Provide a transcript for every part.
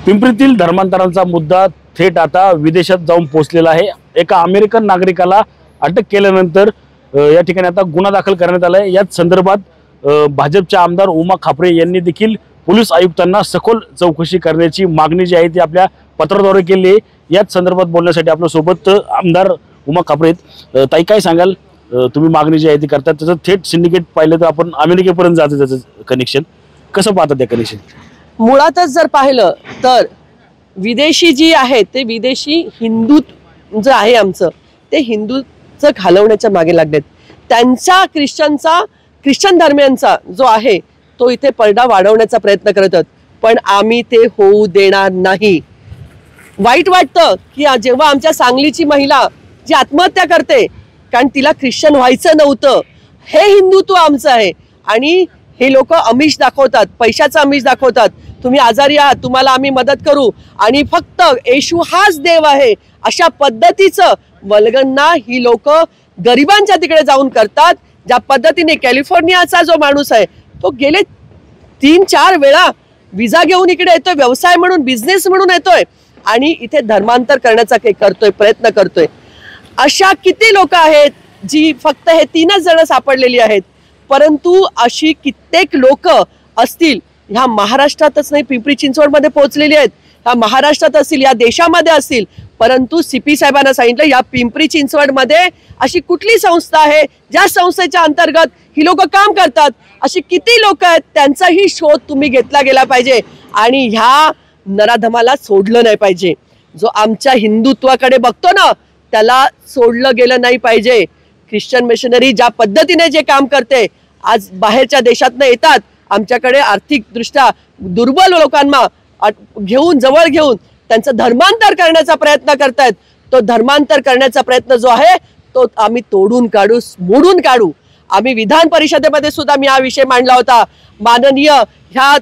पिंपरीतील धर्मांतरांचा मुद्दा थेट आता विदेशात जाऊन पोहोचलेला आहे। एका अमेरिकन नागरिकाला अटक केल्यानंतर या ठिकाणी आता गुन्हा दाखल करण्यात आला आहे। याच संदर्भात भाजपचे आमदार उमा खापरे यांनी देखील पोलीस आयुक्तांना सखोल चौकशी करण्याची मागणी जी आहे ती आपल्या पत्राद्वारे केली आहे। याच संदर्भात बोलण्यासाठी आपल्या सोबत आमदार उमा खापरे आहेत। ताई, काय सांगाल, तुम्ही मागणी जी आहे ती करतात त्याचं थेट सिंडिकेट पाहिलं तर आपण अमेरिकेपर्यंत जातं, त्याचं कनेक्शन कसं पाहतात? त्या कनेक्शन मुळातच जर पाहिलं तर विदेशी जी आहे ते विदेशी हिंदू जे आहे आमचं ते हिंदूचं घालवण्याच्या मागे लागलेत। त्यांचा ख्रिश्चन धर्मियांचा जो आहे तो इथे पडदा वाढवण्याचा प्रयत्न करतात, पण आम्ही ते होऊ देणार नाही। वाईट वाटतं की जेव्हा आमच्या सांगलीची महिला जी आत्महत्या करते कारण तिला ख्रिश्चन व्हायचं नव्हतं, हे हिंदुत्व आमचं आहे आणि हे लोक आमिष दाखवतात, पैशाचा आमिष दाखवतात। तुम्ही आजारी आहात, तुम्हाला आम्ही मदत करू आणि फक्त येशू हाच देव आहे अशा पद्धतीचं वल्गना ही लोक गरिबांच्या तिकडे जाऊन करतात। ज्या पद्धतीने कॅलिफोर्नियाचा जो माणूस आहे तो गेले 3-4 वेळा विजा घेऊन इकडे येतोय, व्यवसाय म्हणून, बिझनेस म्हणून येतोय आणि इथे धर्मांतर करण्याचा प्रयत्न करतोय। अशा किती लोक आहेत जी फक्त हे 3च जण सापडलेली आहेत, परंतु अशी कित्येक लोक असतील ह्या महाराष्ट्रातच नाही, पिंपरी चिंचवडमध्ये पोहोचलेली आहेत, ह्या महाराष्ट्रात असतील, या देशामध्ये असतील। परंतु सीपी साहेबांना सांगितलं या पिंपरी चिंचवडमध्ये अशी कुठली संस्था आहे ज्या संस्थेच्या अंतर्गत ही लोक काम करतात, अशी किती लोक आहेत त्यांचाही शोध तुम्ही घेतला गेला पाहिजे आणि ह्या नराधमाला सोडलं नाही पाहिजे। जो आमच्या हिंदुत्वाकडे बघतो ना त्याला सोडलं गेलं नाही पाहिजे। ख्रिश्चन मिशनरी ज्या पद्धतीने जे काम करते, आज बाहेरच्या देशातनं येतात, आमच्याकडे आर्थिकदृष्ट्या दुर्बल लोकांना घेऊन जवळ घेऊन त्यांचं धर्मांतर करण्याचा प्रयत्न करतायत। तो धर्मांतर करण्याचा प्रयत्न जो आहे तो आम्ही तोडून काढू, मोडून काढू। आम्ही विधान परिषदेमध्ये सुद्धा मी हा विषय मांडला होता। माननीय ह्या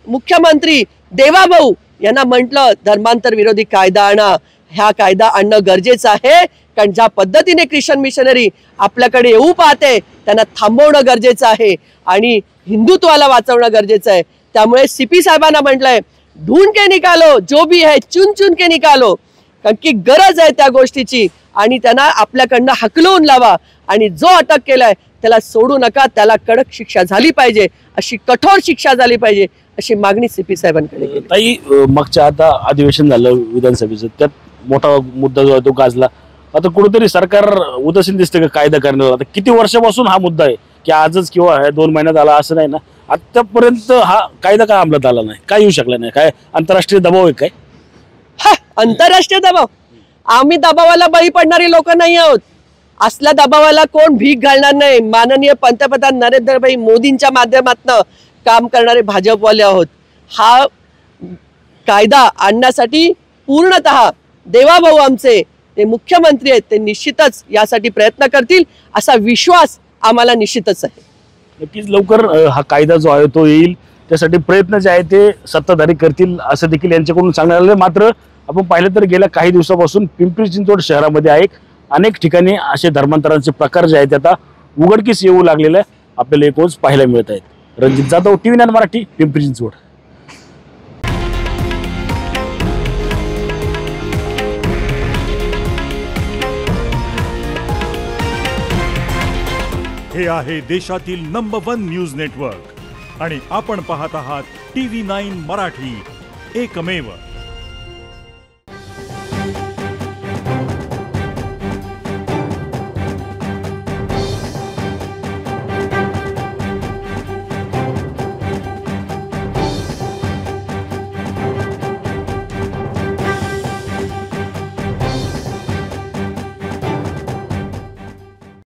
मुख्यमंत्री देवाभाऊ यांना म्हटलं धर्मांतर विरोधी कायदा आणा, ह्या कायदा आणणं गरजेचं आहे, कारण ज्या पद्धतीने ख्रिश्चन मिशनरी आपल्याकडे येऊ पाहते त्यांना थांबवणं गरजेचं आहे आणि हिंदुत्वाला वाचवणं गरजेचं आहे। त्यामुळे सीपी साहेबांना म्हटलंय ढूंढ के निकालो, जो भी है चुन चुन के निकालो, कारण की गरज आहे त्या गोष्टीची आणि त्यांना आपल्याकडनं हकलवून लावा आणि जो अटक केलाय त्याला सोडू नका, त्याला कडक शिक्षा झाली पाहिजे, अशी कठोर शिक्षा झाली पाहिजे अशी मागणी सीपी साहेबांकडे केली। ताई, मागच्या आता अधिवेशन झालं विधानसभेचं, त्यात मोठा मुद्दा जो आहे तो गाजला। आता कुठेतरी सरकार उदासीन दिसते का कायदा करण्यावर? आता किती वर्षापासून हा मुद्दा आहे की आजच किंवा 2 महिन्यात आला असं नाही ना, आतापर्यंत हा कायदा का अंमलात आला नाही, काय येऊ शकला नाही? काय आंतरराष्ट्रीय दबाव आहे काय? आंतरराष्ट्रीय दबाव? आम्ही दबावाला बळी पडणारी लोक नाही आहोत। असल्या दबावाला कोण भीक घालणार नाही। माननीय पंतप्रधान नरेंद्रभाई मोदींच्या माध्यमातून काम करणारे भाजपवाले आहोत। हा कायदा आणण्यासाठी पूर्णतः देवाभाऊ आमचे ते मुख्यमंत्री आहेत, ते निश्चितच यासाठी प्रयत्न करतील असा विश्वास आम्हाला निश्चितच आहे। नक्कीच लवकर हा कायदा जो आहे तो येईल, त्यासाठी प्रयत्न जे आहे ते सत्ताधारी करतील असं देखील यांच्याकडून सांगण्यात आलं। मात्र आपण पाहिलं तर गेल्या काही दिवसापासून पिंपरी चिंचवड शहरामध्ये अनेक ठिकाणी असे धर्मांतरांचे प्रकार जे आहेत आता उघडकीस येऊ लागलेले आपल्याला एकूणच पाहायला मिळत आहेत। रणजित जाधव, TV9 मराठी, पिंपरी चिंचवड। हे आहे देशातील नंबर 1 न्यूज नेटवर्क आणि आपण पाहत आहात TV9 मराठी, एकमेव।